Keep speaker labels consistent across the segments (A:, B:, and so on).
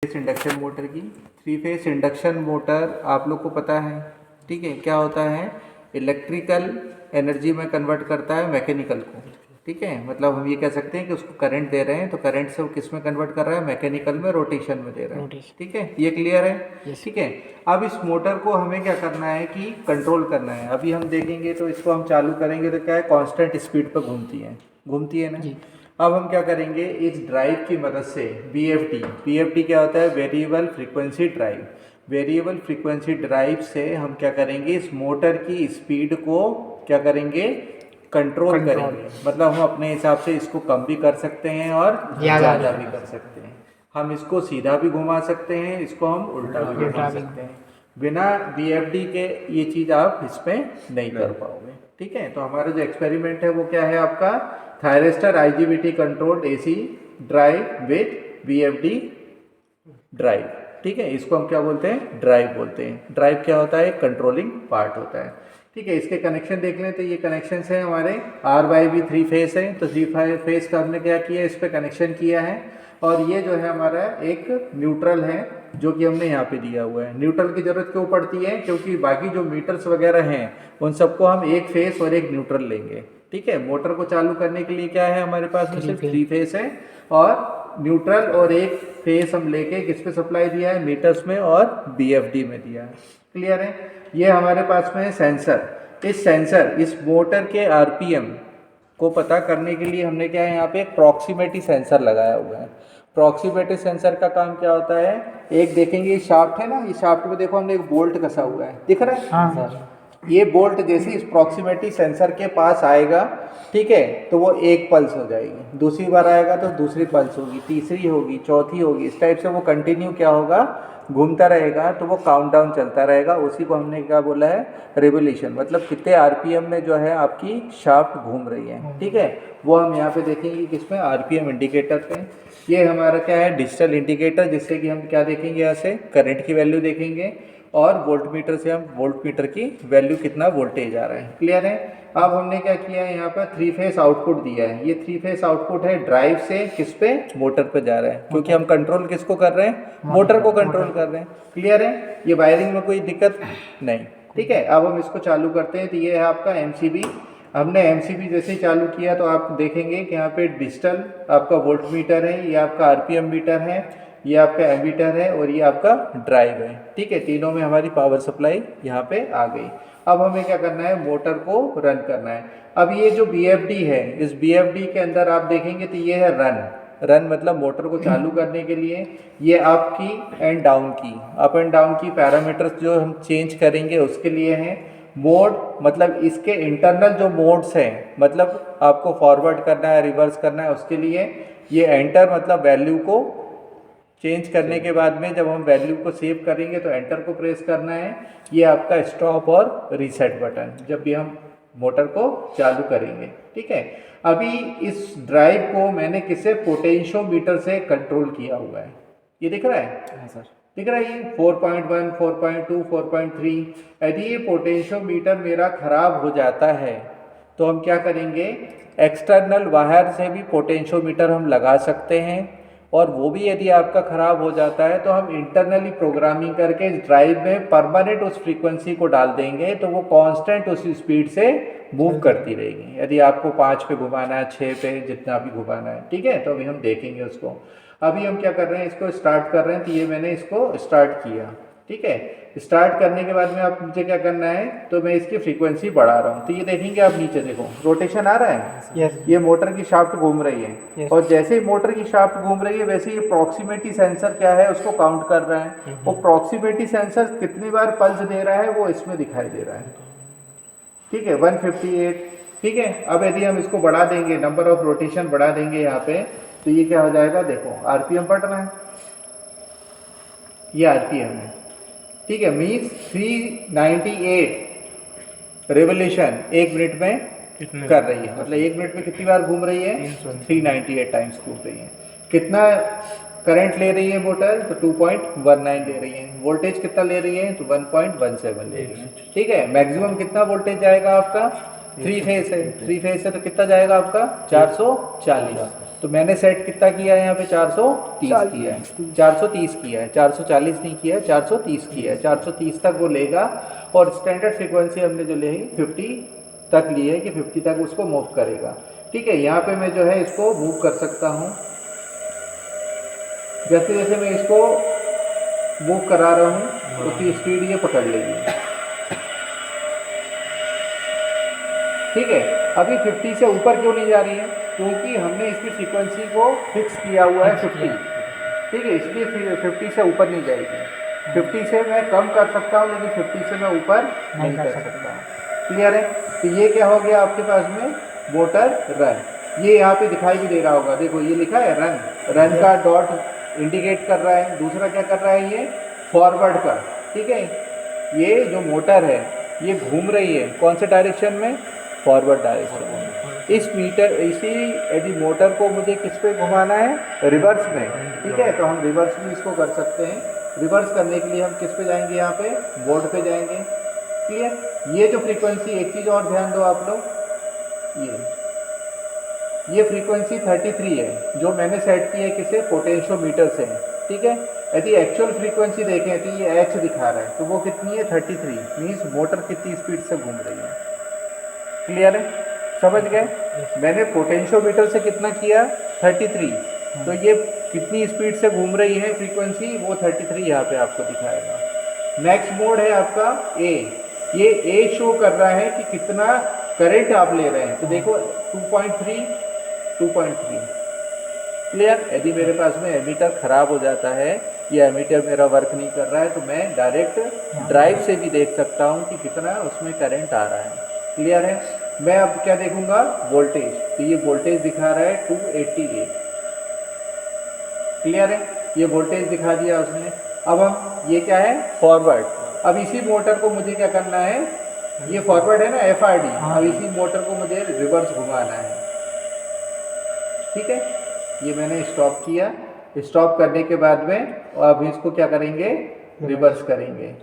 A: Phase induction motor की। Three phase induction motor आप लोग को पता है, ठीक है, क्या होता है, इलेक्ट्रिकल एनर्जी में कन्वर्ट करता है मैकेनिकल को, ठीक है। मतलब हम ये कह सकते हैं कि उसको करंट दे रहे हैं तो करंट से वो किस में कन्वर्ट कर रहा है, मैकेनिकल में, रोटेशन में दे रहा है, ठीक है। ये क्लियर है, ठीक है। अब इस मोटर को हमें क्या करना है कि कंट्रोल करना है। अभी हम देखेंगे तो इसको हम चालू करेंगे तो क्या है, कांस्टेंट स्पीड पर घूमती है ना। अब हम क्या करेंगे, इस ड्राइव की मदद से बीएफडी क्या होता है, variable frequency drive. Variable frequency drive से हम क्या करेंगे, इस मोटर की स्पीड को क्या करेंगे, कंट्रोल करेंगे। मतलब हम अपने हिसाब से इसको कम भी कर सकते हैं और ज़्यादा भी कर सकते हैं। हम इसको सीधा भी घुमा सकते हैं, इसको हम उल्टा भी घुमा सकते हैं। बिना बीएफडी के ये चीज़ आप इसमें नहीं कर पाओगे, ठीक है। तो हमारा जो एक्सपेरिमेंट है वो क्या है आपका, thyristor IGBT controlled AC drive with BFD drive, ठीक है। इसको हम क्या बोलते हैं, ड्राइव बोलते हैं। ड्राइव क्या होता है, कंट्रोलिंग पार्ट होता है, ठीक है। इसके कनेक्शन देख लें तो ये कनेक्शन है हमारे आर वाई भी थ्री फेस है, तो थ्री फेस का हमने क्या किया, इस पर कनेक्शन किया है। और ये जो है हमारा एक न्यूट्रल है जो कि हमने यहाँ पे दिया हुआ है। न्यूट्रल की जरूरत क्यों पड़ती है, क्योंकि बाकी जो मीटर्स वगैरह हैं उन सबको हम एक फेस और एक न्यूट्रल लेंगे, ठीक है। मोटर को चालू करने के लिए क्या है हमारे पास में, सिर्फ थ्री फेस है और न्यूट्रल और एक फेस हम लेके किस पे सप्लाई दिया है, मीटर्स में और बीएफडी में दिया है, क्लियर है। ये हमारे पास में है सेंसर। इस सेंसर, इस मोटर के आरपीएम को पता करने के लिए हमने क्या है, यहाँ पे एक प्रॉक्सिमिटी सेंसर लगाया हुआ है। प्रॉक्सिमिटी सेंसर का काम क्या होता है, एक देखेंगे ये शाफ्ट है ना, ये शाफ्ट में देखो हमने एक बोल्ट कसा हुआ है, दिख रहा है।
B: हाँ सर।
A: ये बोल्ट जैसे इस प्रॉक्सिमिटी सेंसर के पास आएगा, ठीक है, तो वो एक पल्स हो जाएगी, दूसरी बार आएगा तो दूसरी पल्स होगी, तीसरी होगी, चौथी होगी, इस टाइप से वो कंटिन्यू क्या होगा, घूमता रहेगा। तो वो काउंटडाउन चलता रहेगा, उसी को हमने क्या बोला है, रिवोल्यूशन। मतलब कितने आरपीएम में जो है आपकी शाफ्ट घूम रही है, ठीक है। वो हम यहाँ पे देखेंगे किसमें, आरपीएम इंडिकेटर पे। ये हमारा क्या है, डिजिटल इंडिकेटर, जिससे कि हम क्या देखेंगे, यहाँ से करंट की वैल्यू देखेंगे और वोल्ट मीटर से हम वोल्ट मीटर की वैल्यू कितना वोल्टेज आ रहा है, क्लियर है। अब हमने क्या किया है, यहाँ पर थ्री फेस आउटपुट दिया है। ये थ्री फेस आउटपुट है ड्राइव से किस पे, मोटर पे जा रहा है, क्योंकि हम कंट्रोल किसको कर रहे हैं, मोटर को कंट्रोल कर रहे हैं, क्लियर है। ये वायरिंग में कोई दिक्कत नहीं, ठीक है। अब हम इसको चालू करते हैं। तो ये है आपका एमसीबी। हमने एमसीबी जैसे ही चालू किया तो आप देखेंगे कि यहाँ पे डिजिटल आपका वोल्ट मीटर है, ये आपका आरपीएम मीटर है, ये आपका एमीटर है और ये आपका ड्राइव है, ठीक है। तीनों में हमारी पावर सप्लाई यहाँ पे आ गई। अब हमें क्या करना है, मोटर को रन करना है। अब ये जो बीएफडी है, इस बीएफडी के अंदर आप देखेंगे तो ये है रन मतलब मोटर को चालू करने के लिए। ये अप की एंड डाउन की, अप एंड डाउन की पैरामीटर्स जो हम चेंज करेंगे उसके लिए हैं। मोड मतलब इसके इंटरनल जो मोड्स हैं, मतलब आपको फॉरवर्ड करना है, रिवर्स करना है, उसके लिए ये एंटर मतलब वैल्यू को चेंज करने के बाद में जब हम वैल्यू को सेव करेंगे तो एंटर को प्रेस करना है। ये आपका स्टॉप और रीसेट बटन जब भी हम मोटर को चालू करेंगे, ठीक है। अभी इस ड्राइव को मैंने किसे, पोटेंशियोमीटर से कंट्रोल किया हुआ है। ये दिख रहा है, हाँ सर, दिख रहा है। ये 4.1, 4.2, 4.3। यदि ये पोटेंशियोमीटर मेरा खराब हो जाता है तो हम क्या करेंगे, एक्सटर्नल वायर से भी पोटेंशियोमीटर हम लगा सकते हैं। और वो भी यदि आपका ख़राब हो जाता है तो हम इंटरनली प्रोग्रामिंग करके इस ड्राइव में परमानेंट उस फ्रीक्वेंसी को डाल देंगे, तो वो कांस्टेंट उस स्पीड से मूव करती रहेगी। यदि आपको 5 पे घुमाना है, 6 पे, जितना भी घुमाना है, ठीक है। तो अभी हम देखेंगे उसको। अभी हम क्या कर रहे हैं, इसको स्टार्ट कर रहे हैं। तो ये मैंने इसको स्टार्ट किया, ठीक है। स्टार्ट करने के बाद में आप मुझे क्या करना है, तो मैं इसकी फ्रीक्वेंसी बढ़ा रहा हूँ। तो ये देखेंगे आप, नीचे देखो रोटेशन आ रहा है,
B: yes.
A: ये मोटर की शाफ्ट घूम रही है,
B: yes.
A: और जैसे ही मोटर की शाफ्ट घूम रही है वैसे ही प्रॉक्सिमिटी सेंसर क्या है, उसको काउंट कर रहा है। वो प्रॉक्सिमिटी सेंसर कितनी बार पल्स दे रहा है वो इसमें दिखाई दे रहा है, ठीक है, 158, ठीक है। अब यदि हम इसको बढ़ा देंगे, नंबर ऑफ रोटेशन बढ़ा देंगे यहाँ पे, तो ये क्या हो जाएगा, देखो आरपीएम बढ़ रहा है, ये आरपीएम है, ठीक है। मीन्स 398 रेवोल्यूशन एक मिनट में कर रही है। मतलब एक मिनट में कितनी बार घूम रही है, 398 टाइम्स घूम रही है। कितना करंट ले रही है मोटर, तो 2.19 ले रही है। वोल्टेज कितना ले रही है, तो 1.17 ले रही है, ठीक है। मैक्सिमम कितना वोल्टेज जाएगा आपका, थ्री फेस है, थ्री फेस है तो कितना जाएगा आपका 440, तो मैंने सेट कितना किया है यहाँ पे 430 किया है, 430 किया है, 440 नहीं किया है, 430 किया है। 430 तक वो लेगा और स्टैंडर्ड फ्रीक्वेंसी हमने जो ली 50 तक ली है कि 50 तक उसको मूव करेगा। ठीक है, यहाँ पे मैं जो है इसको मूव कर सकता हूँ। जैसे जैसे मैं इसको मूव करा रहा हूँ उतनी स्पीड ये पकड़ लेगी। ठीक है, अभी 50 से ऊपर क्यों नहीं जा रही है? क्योंकि हमने इसकी फ्रीक्वेंसी को फिक्स किया हुआ है 50। ठीक है, इसलिए 50 से ऊपर नहीं जाएगी। 50 से मैं कम कर सकता हूँ लेकिन 50 से मैं ऊपर नहीं कर सकता। क्लियर है? तो ये क्या हो गया आपके पास में मोटर रन। ये यहाँ पे दिखाई भी दे रहा होगा, देखो ये लिखा है रन, रन का डॉट इंडिकेट कर रहा है। दूसरा क्या कर रहा है, ये फॉरवर्ड का। ठीक है, ये जो मोटर है ये घूम रही है कौन से डायरेक्शन में? फॉरवर्ड डायरेक्शन में। इस मीटर इसी यदि मोटर को मुझे किस पे घुमाना है? रिवर्स में। ठीक है, तो हम रिवर्स में इसको कर सकते हैं। रिवर्स करने के लिए हम किस पे जाएंगे? यहाँ पे बोर्ड पे जाएंगे। क्लियर? ये जो फ्रीक्वेंसी, एक चीज़ और ध्यान दो आप लोग, ये फ्रीक्वेंसी 33 है जो मैंने सेट की है किसे? पोटेंशियोमीटर से। ठीक है, यदि एक्चुअल फ्रीक्वेंसी देखें तो ये एच दिखा रहा है, तो वो कितनी है? 33। मीन्स मोटर कितनी स्पीड से घूम रही है। क्लियर है? समझ गए? मैंने पोटेंशियोमीटर से कितना किया? 33। तो ये कितनी स्पीड से घूम रही है फ्रीक्वेंसी? वो 33 यहाँ पे आपको दिखाएगा। नेक्स्ट मोड है आपका ए। ये ए शो कर रहा है कि कितना करंट आप ले रहे हैं। तो देखो 2.3 2.3। क्लियर? यदि मेरे पास में एमीटर ख़राब हो जाता है या एमीटर मेरा वर्क नहीं कर रहा है तो मैं डायरेक्ट ड्राइव से भी देख सकता हूँ कि कितना उसमें करंट आ रहा है। क्लियर है? मैं अब क्या देखूंगा? वोल्टेज। तो ये वोल्टेज दिखा रहा है 288। क्लियर है? ये वोल्टेज दिखा दिया उसने। अब हम ये क्या है? फॉरवर्ड। अब इसी मोटर को मुझे क्या करना है? ये फॉरवर्ड है ना, FRD। अब इसी मोटर को मुझे रिवर्स घुमाना है। ठीक है, ये मैंने स्टॉप किया। स्टॉप करने के बाद में अब इसको क्या करेंगे? रिवर्स करेंगे।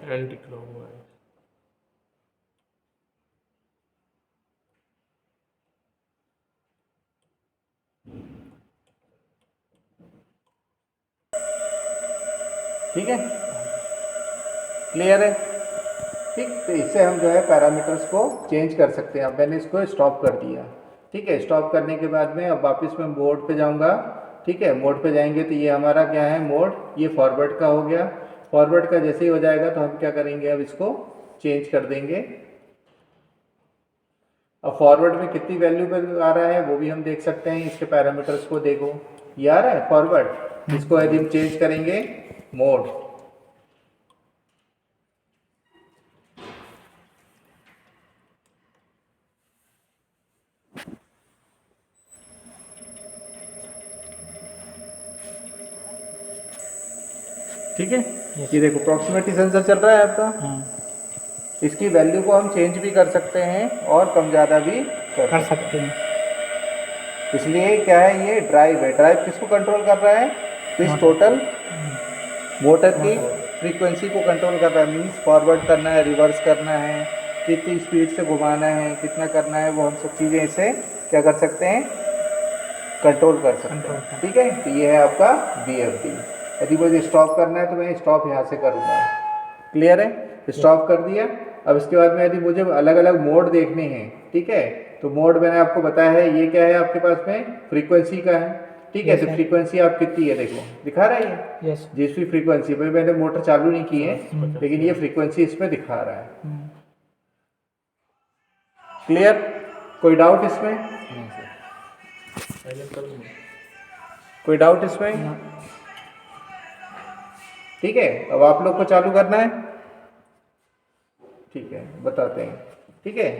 A: ठीक है, क्लियर है? ठीक, तो इससे हम जो है पैरामीटर्स को चेंज कर सकते हैं। अब मैंने इसको स्टॉप कर दिया। ठीक है, स्टॉप करने के बाद में अब वापस मैं मोड पे जाऊंगा। ठीक है, मोड पे जाएंगे तो ये हमारा क्या है? मोड। ये फॉरवर्ड का हो गया। फॉरवर्ड का जैसे ही हो जाएगा तो हम क्या करेंगे? अब इसको चेंज कर देंगे। अब फॉरवर्ड में कितनी वैल्यू पर आ रहा है वो भी हम देख सकते हैं। इसके पैरामीटर्स को देखो, ये आ रहा है फॉरवर्ड। इसको यदि हम चेंज करेंगे मोड, ठीक है, ये देखो प्रॉक्सिमिटी सेंसर चल रहा है आपका। इसकी वैल्यू को हम चेंज भी कर सकते हैं और कम ज़्यादा भी कर सकते हैं। इसलिए क्या है? ये ड्राइव है। ड्राइव किसको कंट्रोल कर रहा है? इस टोटल मोटर की फ्रीक्वेंसी को कंट्रोल कर रहा है। मीन्स फॉरवर्ड करना है, रिवर्स करना है, कितनी स्पीड से घुमाना है, कितना करना है, वो हम सब चीज़ें इसे क्या कर सकते हैं? कंट्रोल कर सकते हैं। ठीक है, तो ये है आपका BFD। यदि मुझे स्टॉप करना है तो मैं स्टॉप यहाँ से करूँगा। क्लियर है? स्टॉप कर दिया। अब इसके बाद में यदि मुझे अलग अलग मोड देखने हैं, ठीक है, तो मोड मैंने आपको बताया है। ये क्या है आपके पास में? फ्रीक्वेंसी का है। ठीक है, तो फ्रीक्वेंसी आप कितनी है देखो, दिखा रहा है ये। जिस भी फ्रीक्वेंसी पे मैंने मोटर चालू नहीं की है लेकिन ये फ्रीक्वेंसी इसमें दिखा रहा है। क्लियर? कोई डाउट इसमें? कोई डाउट इसमें? ठीक है, अब आप लोग को चालू करना है। ठीक है, बताते हैं। ठीक है।